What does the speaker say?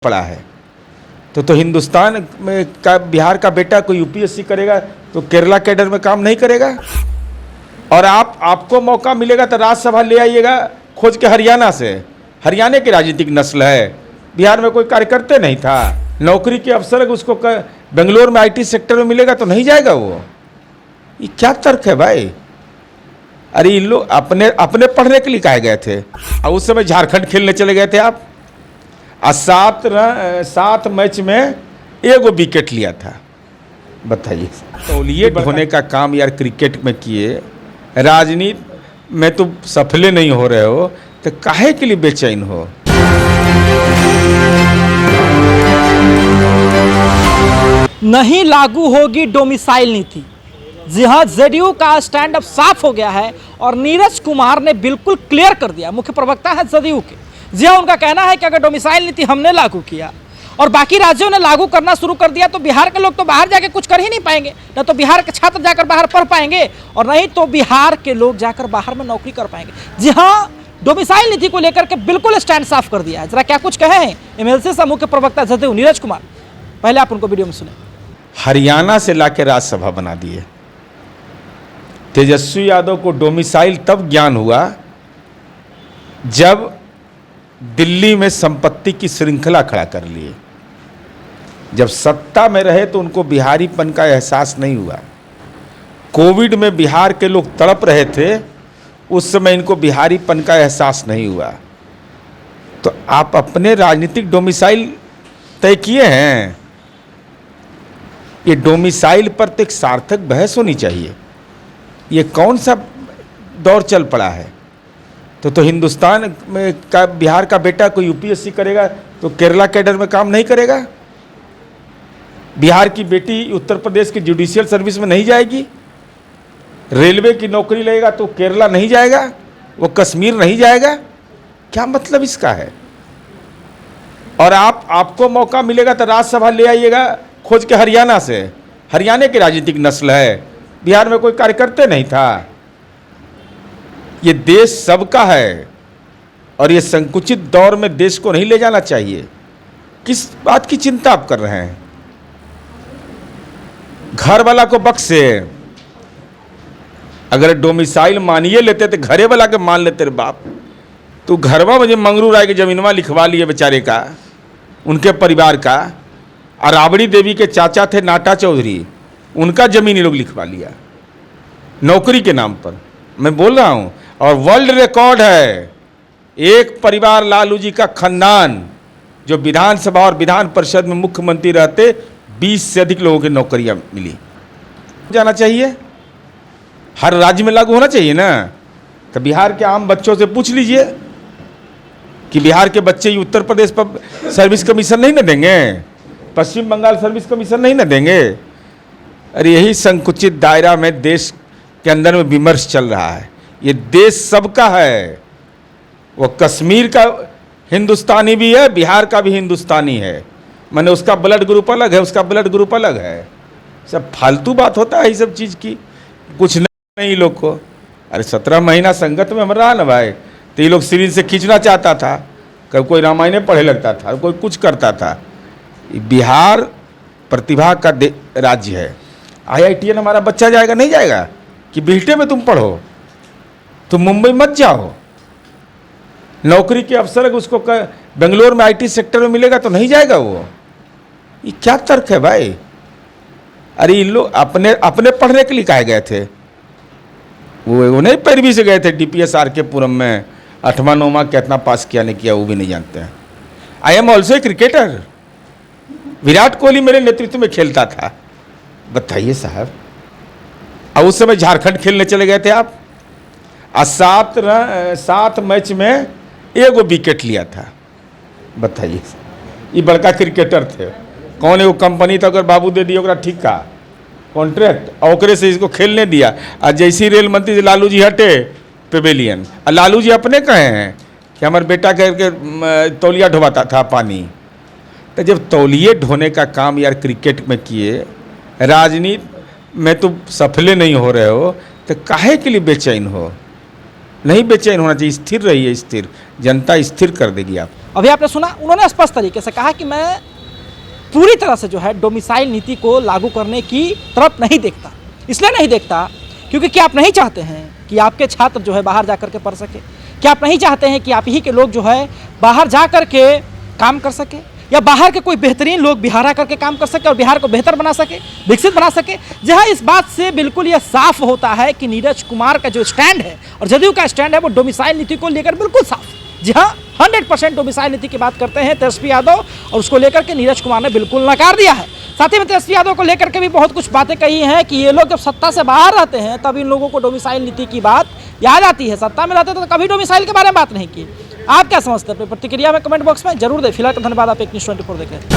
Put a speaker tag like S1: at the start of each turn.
S1: पड़ा है तो हिंदुस्तान में का बिहार का बेटा कोई यूपीएससी करेगा तो केरला कैडर में काम नहीं करेगा। और आपको मौका मिलेगा तो राज्यसभा ले आइएगा खोज के हरियाणा से। हरियाणा की राजनीतिक नस्ल है, बिहार में कोई कार्यकर्ता नहीं था। नौकरी के अवसर उसको बेंगलोर में आईटी सेक्टर में मिलेगा तो नहीं जाएगा वो। ये क्या तर्क है भाई? अरे इन लोग अपने पढ़ने के लिए कहे गए थे और उस समय झारखंड खेलने चले गए थे आप। 7 मैच में 1 विकेट लिया था। बताइए, तौलिए ढोने का काम यार क्रिकेट में किए, राजनीति में तो सफले नहीं हो रहे हो तो काहे के लिए बेचैन हो?
S2: नहीं लागू होगी डोमिसाइल नीति। जी हाँ, जेडीयू का स्टैंड अप साफ हो गया है और नीरज कुमार ने बिल्कुल क्लियर कर दिया। मुख्य प्रवक्ता है जेडीयू के। जी हाँ, उनका कहना है कि अगर डोमिसाइल नीति हमने लागू किया और बाकी राज्यों ने लागू करना शुरू कर दिया तो बिहार के लोग तो बाहर जाके कुछ कर ही नहीं पाएंगे। न तो बिहार के छात्र जाकर बाहर पढ़ पाएंगे और नहीं तो बिहार के लोग जाकर बाहर में नौकरी कर पाएंगे। जी हाँ, डोमिसाइल नीति को लेकर के बिल्कुल स्टैंड साफ कर दिया है। जरा क्या कुछ कहे हैं एमएलसी से मुख्य प्रवक्ता जेडीयू नीरज कुमार। पहले आप उनको वीडियो में सुने।
S1: हरियाणा से लाके राज्यसभा बना दिए। तेजस्वी यादव को डोमिसाइल तब ज्ञान हुआ जब दिल्ली में संपत्ति की श्रृंखला खड़ा कर लिए। जब सत्ता में रहे तो उनको बिहारीपन का एहसास नहीं हुआ। कोविड में बिहार के लोग तड़प रहे थे, उस समय इनको बिहारीपन का एहसास नहीं हुआ। तो आप अपने राजनीतिक डोमिसाइल तय किए हैं। ये डोमिसाइल पर तो एक सार्थक बहस होनी चाहिए। ये कौन सा दौर चल पड़ा है? तो हिंदुस्तान में का बिहार का बेटा कोई यूपीएससी करेगा तो केरला कैडर में काम नहीं करेगा। बिहार की बेटी उत्तर प्रदेश की जुडिशियल सर्विस में नहीं जाएगी। रेलवे की नौकरी लेगा तो केरला नहीं जाएगा, वो कश्मीर नहीं जाएगा। क्या मतलब इसका है? और आपको मौका मिलेगा तो राज्यसभा ले आइएगा खोज के हरियाणा से। हरियाणा की राजनीतिक नस्ल है, बिहार में कोई कार्यकर्ता नहीं था। ये देश सबका है और ये संकुचित दौर में देश को नहीं ले जाना चाहिए। किस बात की चिंता आप कर रहे हैं? घर वाला को बख्शे। अगर डोमिसाइल मानिए लेते तो घरे वाला के मान लेते रे बाप। तो घरवा मुझे मंगरू राय के जमीनवा लिखवा लिए बेचारे का, उनके परिवार का। और राबड़ी देवी के चाचा थे नाटा चौधरी, उनका जमीन ये लोग लिखवा लिया नौकरी के नाम पर। मैं बोल रहा हूं, और वर्ल्ड रिकॉर्ड है एक परिवार लालू जी का खानदान जो विधानसभा और विधान परिषद में मुख्यमंत्री रहते 20 से अधिक लोगों की नौकरियां मिली। जाना चाहिए, हर राज्य में लागू होना चाहिए ना। तो बिहार के आम बच्चों से पूछ लीजिए कि बिहार के बच्चे उत्तर प्रदेश पर सर्विस कमीशन नहीं ना देंगे, पश्चिम बंगाल सर्विस कमीशन नहीं ना देंगे। अरे यही संकुचित दायरा में देश के अंदर में विमर्श चल रहा है। ये देश सबका है। वो कश्मीर का हिंदुस्तानी भी है, बिहार का भी हिंदुस्तानी है। माने उसका ब्लड ग्रुप अलग है, उसका ब्लड ग्रुप अलग है। सब फालतू बात होता है ये सब चीज़ की, कुछ नहीं लोग को। अरे 17 महीना संगत में हम रहा ना भाई, तो ये लोग सीरीज से खींचना चाहता था। कभी कोई रामायण पढ़े लगता था, कोई कुछ करता था। बिहार प्रतिभा का राज्य है। IITN हमारा बच्चा जाएगा नहीं जाएगा कि बिल्टे में तुम पढ़ो, तुम मुंबई मत जाओ। नौकरी के अवसर उसको बेंगलोर में आईटी सेक्टर में मिलेगा तो नहीं जाएगा वो। ये क्या तर्क है भाई? अरे इन लोग अपने पढ़ने के लिए कहे गए थे। वो नहीं पैरवी से गए थे DPS RK पुरम में 8वां 9वां कितना पास किया नहीं किया वो भी नहीं जानते हैं। I am also a cricketer. Virat Kohli मेरे नेतृत्व में खेलता था। बताइए साहब, और उस समय झारखंड खेलने चले गए थे आप। 7 मैच में 1 विकेट लिया था। बताइए, ये बड़का क्रिकेटर थे। कौन एगो कंपनी तो अगर बाबू दे दिया ठीक का कॉन्ट्रैक्ट और ओकरे से इसको खेलने दिया। और जैसी रेल मंत्री से लालू जी हटे पेवेलियन, और लालू जी अपने कहे हैं कि हमारे बेटा के तौलिया ढोवाता था पानी। तो जब तौलिए ढोने का काम यार क्रिकेट में किए, राजनीति में तो सफले नहीं हो रहे हो तो काहे के लिए बेचैन हो? नहीं बेचैन होना चाहिए, स्थिर रहिए, स्थिर, जनता स्थिर कर देगी आप।
S2: अभी आपने सुना, उन्होंने स्पष्ट तरीके से कहा कि मैं पूरी तरह से जो है डोमिसाइल नीति को लागू करने की तरफ नहीं देखता। इसलिए नहीं देखता क्योंकि क्या आप नहीं चाहते हैं कि आपके छात्र जो है बाहर जा कर के पढ़ सके? क्या आप नहीं चाहते हैं कि आप ही के लोग जो है बाहर जा कर के काम कर सके, या बाहर के कोई बेहतरीन लोग बिहार आकर के काम कर सके और बिहार को बेहतर बना सके, विकसित बना सके? जहां इस बात से बिल्कुल यह साफ होता है कि नीरज कुमार का जो स्टैंड है और जदयू का स्टैंड है वो डोमिसाइल नीति को लेकर बिल्कुल साफ। जी हाँ, 100% डोमिसाइल नीति की बात करते हैं तेजस्वी यादव, और उसको लेकर के नीरज कुमार ने बिल्कुल नकार दिया है। साथ ही में तेजस्वी यादव को लेकर के भी बहुत कुछ बातें कही हैं कि ये लोग जब सत्ता से बाहर रहते हैं तब इन लोगों को डोमिसाइल नीति की बात याद आती है, सत्ता में रहते तो कभी डोमिसाइल के बारे में बात नहीं की। आप क्या समझते हैं? अपनी प्रतिक्रिया में कमेंट बॉक्स में जरूर दें। फिलहाल धन्यवाद। आप एक न्यूज़ 24 देख रहे हैं।